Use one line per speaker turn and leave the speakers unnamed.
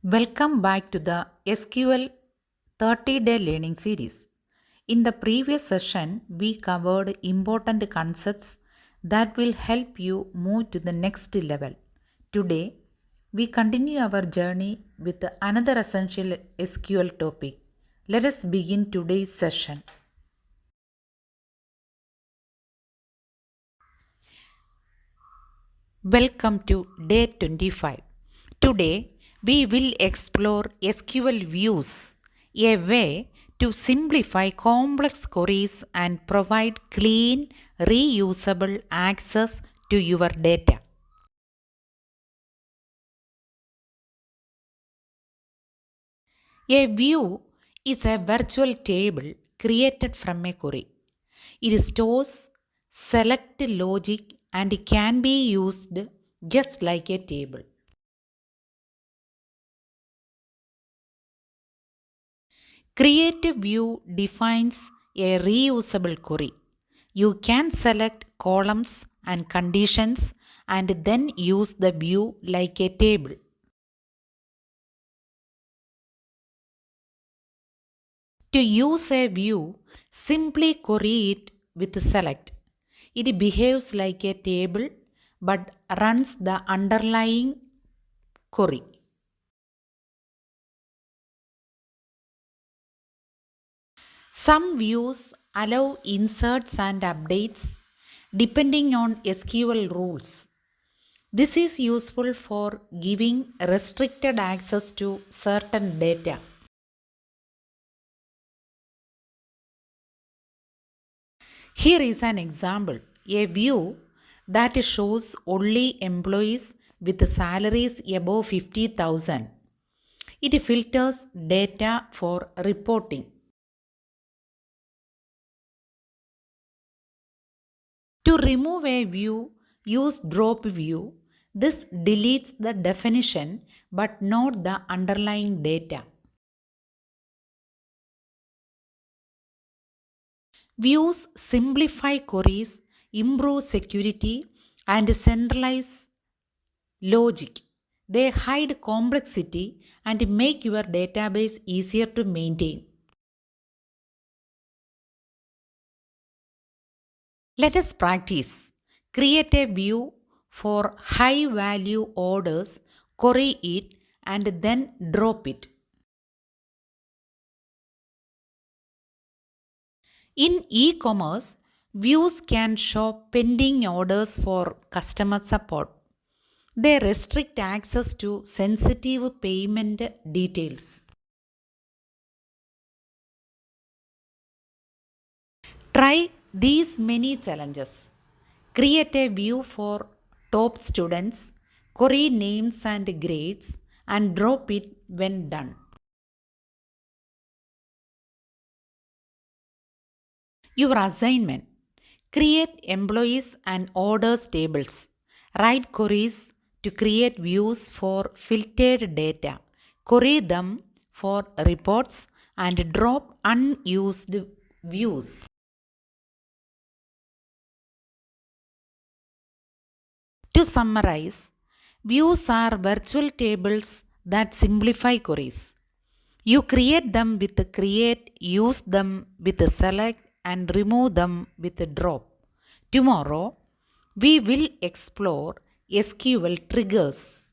Welcome back to the SQL 30-day learning series. In the previous session, we covered important concepts that will help you move to the next level. Today, we continue our journey with another essential SQL topic. Let us begin today's session. Welcome to day 25. Today, we will explore SQL views, a way to simplify complex queries and provide clean, reusable access to your data. A view is a virtual table created from a query. It stores select logic and can be used just like a table. Create View defines a reusable query. You can select columns and conditions and then use the view like a table. To use a view, simply query it with select. It behaves like a table but runs the underlying query. Some views allow inserts and updates depending on SQL rules. This is useful for giving restricted access to certain data. Here is an example, a view that shows only employees with salaries above 50,000. It filters data for reporting. To remove a view, use drop view. This deletes the definition but not the underlying data. Views simplify queries, improve security, and centralize logic. They hide complexity and make your database easier to maintain. Let us practice. Create a view for high value orders, query it, and then drop it. In e-commerce, views can show pending orders for customer support. They restrict access to sensitive payment details. Try these many challenges. Create a view for top students, query names and grades, and drop it when done. Your assignment. Create employees and orders tables. Write queries to create views for filtered data. Query them for reports and drop unused views. To summarize, views are virtual tables that simplify queries. You create them with create, use them with select, and remove them with drop. Tomorrow, we will explore SQL triggers.